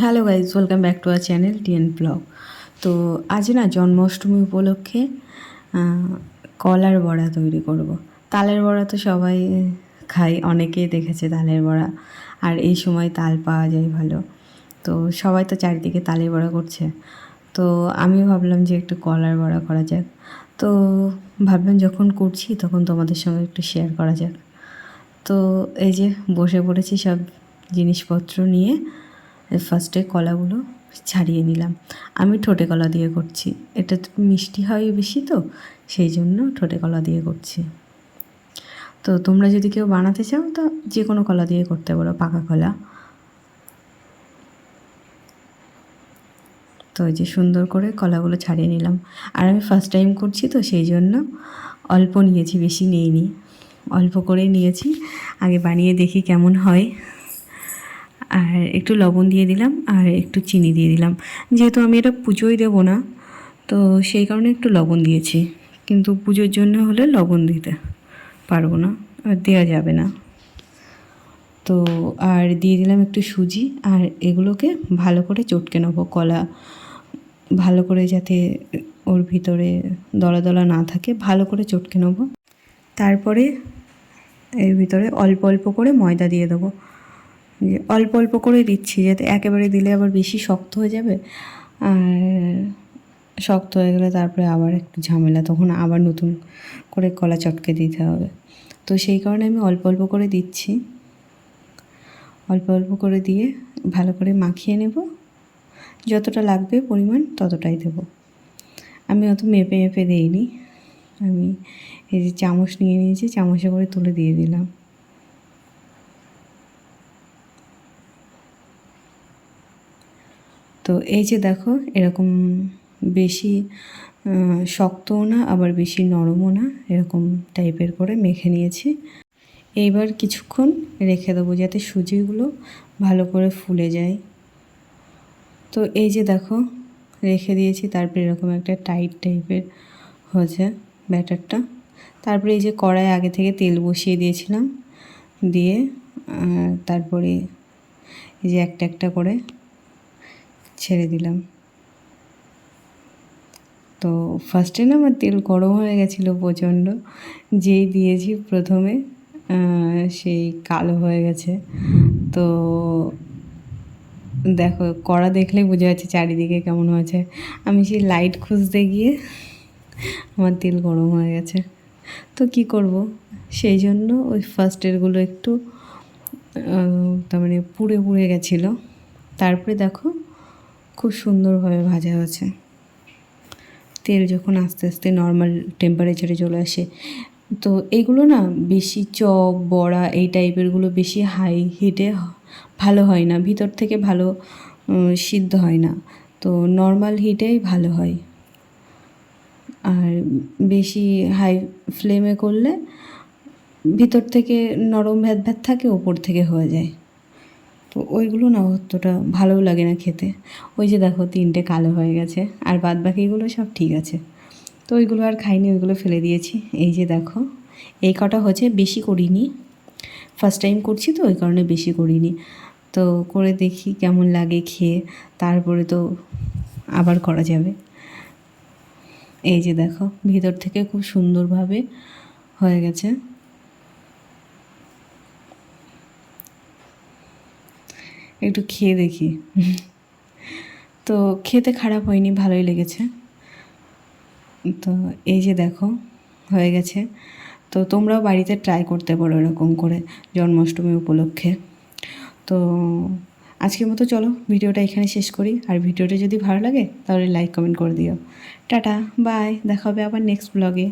Hello guys, welcome back to our channel TN blog. তো আজ না জন্মাষ্টমী উপলক্ষে কলার বড়া তৈরি করব। তালের বড়া তো সবাই খায়, অনেকেই দেখেছে তালের বড়া, আর এই সময় তাল পাওয়া যায় ভালো। তো সবাই তো চারিদিকে তালের বড়া করছে, তো আমি ভাবলাম যে একটু কলার বড়া করা যাক। তো ভাবলাম যখন করছি তখন তোমাদের সঙ্গে একটু শেয়ার করা যাক। তো এই যে বসে পড়েছি সব জিনিসপত্র নিয়ে। ফার্স্টে কলাগুলো ছাড়িয়ে নিলাম। আমি ঠোঁটে কলা দিয়ে করছি, এটা তো মিষ্টি হয় বেশি, তো সেই জন্য ঠোঁটে কলা দিয়ে করছি। তো তোমরা যদি কেউ বানাতে চাও তো যে কোনো কলা দিয়ে করতে পারো, পাকা কলা। তো এই যে সুন্দর করে কলাগুলো ছাড়িয়ে নিলাম। আর আমি ফার্স্ট টাইম করছি তো সেই জন্য অল্প নিয়েছি, বেশি নিইনি, অল্প করে নিয়েছি। আগে বানিয়ে দেখি কেমন হয়। আর একটু লবণ দিয়ে দিলাম আর একটু চিনি দিয়ে দিলাম। যেহেতু আমি এটা পুজোয় দেবো না, তো সেই কারণে একটু লবণ দিয়েছি, কিন্তু পুজোর জন্য হলে লবণ দিতে পারবো না, আর দেওয়া যাবে না। তো আর দিয়ে দিলাম একটু সুজি, আর এগুলোকে ভালো করে চটকে নেবো। কলা ভালো করে যাতে ওর ভিতরে দলা দলা না থাকে, ভালো করে চটকে নেবো। তারপরে এর ভিতরে অল্প অল্প করে ময়দা দিয়ে দেবো। অল্প অল্প করে দিচ্ছি, যাতে একেবারে দিলে আবার বেশি শক্ত হয়ে যাবে, আর শক্ত হয়ে গেলে তারপরে আবার একটু ঝামেলা, তখন আবার নতুন করে কলা চটকে দিতে হবে। তো সেই কারণে আমি অল্প অল্প করে দিচ্ছি। অল্প অল্প করে দিয়ে ভালো করে মাখিয়ে নেব। যতটা লাগবে পরিমাণ ততটাই দেব। আমি অত মেপে মেপে দিইনি, আমি এই যে চামচ নিয়ে নিয়েছি, চামচে করে তুলে দিয়ে দিলাম। তো এই যে দেখো, এরকম বেশি শক্তও না আবার বেশি নরমও না, এরকম টাইপের করে মেখে নিয়েছি। এইবার কিছুক্ষণ রেখে দেবো যাতে সুজিগুলো ভালো করে ফুলে যায়। তো এই যে দেখো রেখে দিয়েছি, তারপরে এরকম একটা টাইট টাইপের হয়েছে ব্যাটারটা। তারপরে এই যে কড়াই আগে থেকে তেল বসিয়ে দিয়েছিলাম, দিয়ে তারপরে এই যে একটা একটা করে ছেড়ে দিলাম। তো ফার্স্টে না আমার তেল গরম হয়ে গেছিলো প্রচণ্ড, যেই দিয়েছি প্রথমে সেই কালো হয়ে গেছে। তো দেখো কড়া দেখলেই বোঝা যাচ্ছে চারিদিকে কেমন হয়েছে। আমি সেই লাইট খুঁজতে গিয়ে আমার তেল গরম হয়ে গেছে। তো কি করব, সেই জন্য ওই ফার্স্টেরগুলো একটু তার মানে পুড়ে পুড়ে গেছিলো। তারপরে দেখো খুব সুন্দরভাবে ভাজা হয়েছে। তেল যখন আস্তে আস্তে নর্মাল টেম্পারেচারে চলে আসে, তো এইগুলো না বেশি চপ বড়া এই টাইপেরগুলো বেশি হাই হিটে ভালো হয় না, ভিতর থেকে ভালো সিদ্ধ হয় না। তো নর্মাল হিটেই ভালো হয়, আর বেশি হাই ফ্লেমে করলে ভিতর থেকে নরম ভ্যাত ভ্যাত থাকে, ওপর থেকে হয়ে যায়। তো ওইগুলো না অতটা ভালোও লাগে না খেতে। ওই যে দেখো 3টে কালো হয়ে গেছে, আর বাদ বাকিগুলো সব ঠিক আছে। তো ওইগুলো আর খাইনি, ওইগুলো ফেলে দিয়েছি। এই যে দেখো এই কটা হচ্ছে, বেশি করিনি, ফার্স্ট টাইম করছি তো ওই কারণে বেশি করিনি। তো করে দেখি কেমন লাগে খেয়ে, তারপরে তো আবার করা যাবে। এই যে দেখো ভিতর থেকে খুব সুন্দরভাবে হয়ে গেছে। একটু খেয়ে দেখি। তো খেতে খারাপ হয়নি, ভালোই লেগেছে। তো এই যে দেখো হয়ে গেছে। তো তোমরাও বাড়িতে ট্রাই করতে পারো এরকম করে জন্মাষ্টমী উপলক্ষে। তো আজকের মতো চলো ভিডিওটা এখানে শেষ করি, আর ভিডিওটা যদি ভালো লাগে তাহলে লাইক কমেন্ট করে দিও। টাটা বাই, দেখা হবে আবার নেক্সট ব্লগে।